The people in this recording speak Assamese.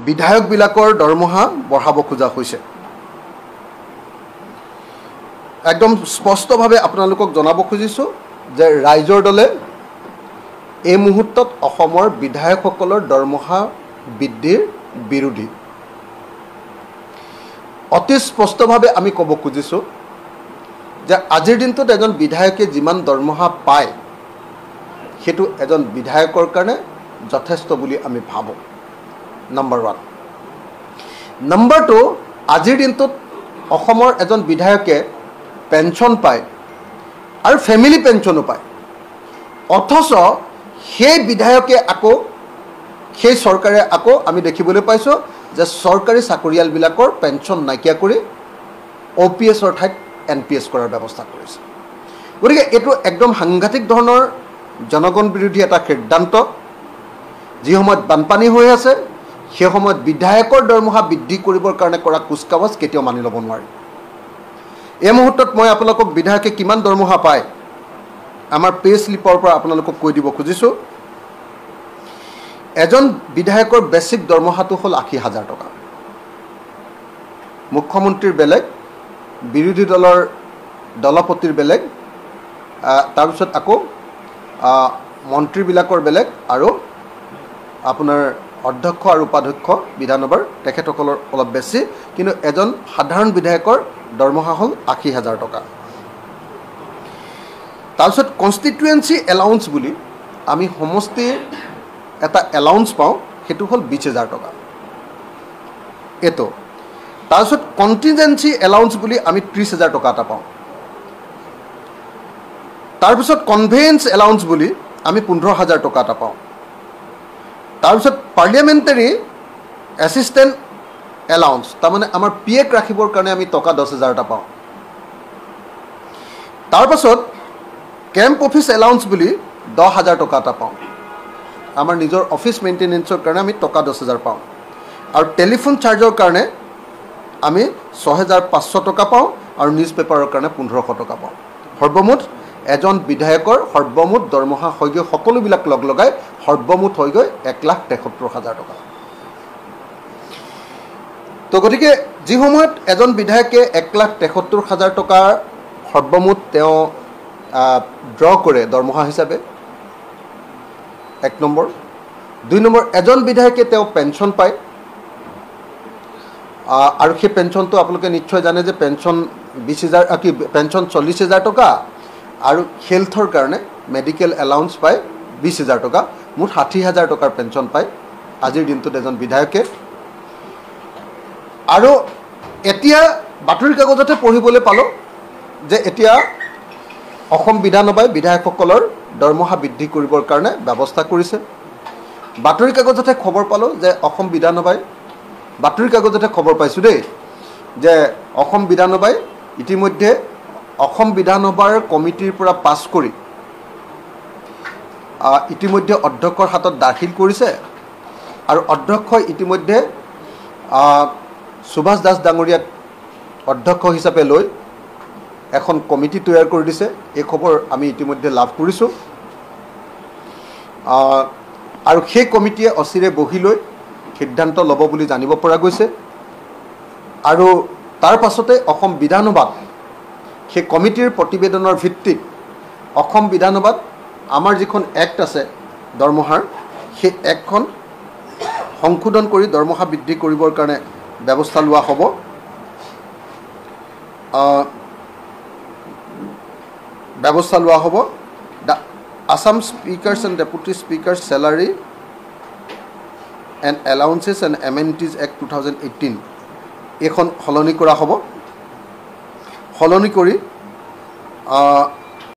বিধায়কবিলাকৰ দৰমহা বঢ়াব খোজা হৈছে। একদম স্পষ্টভাৱে আপোনালোকক জনাব খুজিছোঁ যে ৰাইজৰ দলে এই মুহূৰ্তত অসমৰ বিধায়কসকলৰ দৰমহা বৃদ্ধিৰ বিৰোধী। অতি স্পষ্টভাৱে আমি ক'ব খুজিছোঁ যে আজিৰ দিনটোত এজন বিধায়কে যিমান দৰমহা পায় সেইটো এজন বিধায়কৰ কাৰণে যথেষ্ট বুলি আমি ভাবোঁ। নম্বৰ 1। নম্বৰ 2, আজিৰ দিনটোত অসমৰ এজন বিধায়কে পেঞ্চন পায় আৰু ফেমিলি পেঞ্চনো পায়, অথচ সেই বিধায়কে সেই চৰকাৰে আমি দেখিবলৈ পাইছোঁ যে চৰকাৰী চাকৰিয়ালবিলাকৰ পেঞ্চন নাইকিয়া কৰি OPSৰ ঠাইত NPS কৰাৰ ব্যৱস্থা কৰিছে। গতিকে এইটো একদম সাংঘাতিক ধৰণৰ জনগণ বিৰোধী এটা সিদ্ধান্ত। যি সময়ত বানপানী হৈ আছে সেই সময়ত বিধায়কৰ দৰমহা বৃদ্ধি কৰিবৰ কাৰণে কৰা কুচকাৱাজ কেতিয়াও মানি ল'ব নোৱাৰি। এই মুহূৰ্তত মই আপোনালোকক বিধায়কে কিমান দৰমহা পায় আমাৰ পে স্লিপৰ পৰা আপোনালোকক কৈ দিব খুজিছোঁ। এজন বিধায়কৰ বেছিক দৰমহাটো হ'ল 80,000 টকা। মুখ্যমন্ত্ৰীৰ বেলেগ, বিৰোধী দলৰ দলপতিৰ বেলেগ, তাৰপিছত মন্ত্ৰীবিলাকৰ বেলেগ আৰু আপোনাৰ অধ্যক্ষ আৰু উপাধ্যক্ষ বিধানসভাৰ তেখেতসকলৰ অলপ বেছি, কিন্তু এজন সাধাৰণ বিধায়কৰ দৰমহা হ'ল 80,000 টকা। তাৰপিছত কনষ্টিটুৱেঞ্চি এলাউন্স বুলি আমি সমষ্টিৰ এটা এলাউন্স পাওঁ, সেইটো হ'ল 20,000 টকা। এইটো তাৰপিছত কণ্টিনজেঞ্চি এলাউন্স বুলি আমি 30,000 টকা এটা পাওঁ। তাৰপিছত কনভেয়েন্স এলাউন্স বুলি আমি 15,000 টকা এটা পাওঁ। তাৰপিছত পাৰ্লিয়ামেণ্টাৰী এছিষ্টেণ্ট এলাউন্স, তাৰমানে আমাৰ PAক ৰাখিবৰ কাৰণে আমি টকা 10,000 এটা পাওঁ। তাৰপাছত কেম্প অফিচ এলাউন্স বুলি 10,000 টকা এটা পাওঁ। আমাৰ নিজৰ অফিচ মেইনটেনেন্সৰ কাৰণে আমি টকা 10,000 পাওঁ। আৰু টেলিফোন চাৰ্জৰ কাৰণে আমি 6,500 টকা পাওঁ আৰু নিউজ পেপাৰৰ কাৰণে 1,500 টকা পাওঁ। সৰ্বমুঠ এজন বিধায়কৰ সৰ্বমুঠ দৰমহা হৈ গৈ সকলোবিলাক লগাই সৰ্বমুঠ হৈ গৈ 1,73,000 টকা। তো গতিকে যি সময়ত এজন বিধায়কে 1,73,000 টকাৰ সৰ্বমুঠ তেওঁ ড্ৰ কৰে দৰমহা হিচাপে, 1 নম্বৰ। 2 নম্বৰ, এজন বিধায়কে তেওঁ পেঞ্চন পায় আৰু সেই পেঞ্চনটো আপোনালোকে নিশ্চয় জানে যে পেঞ্চন 40,000 টকা আৰু হেল্থৰ কাৰণে মেডিকেল এলাউন্স পায় 20,000 টকা, মুঠ 60,000 টকাৰ পেঞ্চন পায় আজিৰ দিনটোত এজন বিধায়কে। আৰু এতিয়া বাতৰি কাগজতে পঢ়িবলৈ পালোঁ যে এতিয়া অসম বিধানসভাই বিধায়কসকলৰ দৰমহা বৃদ্ধি কৰিবৰ কাৰণে ব্যৱস্থা কৰিছে। বাতৰি কাগজতে খবৰ পালোঁ যে অসম বিধানসভাই, বাতৰি কাগজতে খবৰ পাইছোঁ দেই, যে অসম বিধানসভাই ইতিমধ্যে অসম বিধানসভাৰ কমিটিৰ পৰা পাছ কৰি ইতিমধ্যে অধ্যক্ষৰ হাতত দাখিল কৰিছে আৰু অধ্যক্ষই ইতিমধ্যে সুভাষ দাস ডাঙৰীয়াক অধ্যক্ষ হিচাপে লৈ এখন কমিটি তৈয়াৰ কৰি দিছে। এই খবৰ আমি ইতিমধ্যে লাভ কৰিছোঁ আৰু সেই কমিটিয়ে অচিৰে বহি লৈ সিদ্ধান্ত ল'ব বুলি জানিব পৰা গৈছে। আৰু তাৰ পাছতে অসম বিধানসভাত সেই কমিটিৰ প্ৰতিবেদনৰ ভিত্তিত অসম বিধানসভাত আমাৰ যিখন এক্ট আছে দৰমহাৰ, সেই এক্টখন সংশোধন কৰি দৰমহা বৃদ্ধি কৰিবৰ কাৰণে ব্যৱস্থা লোৱা হ'ব। The Assam speakers and deputy speakers salary and allowances and amenities act 2018 এইখন সলনি কৰা হ'ব। সলনি কৰি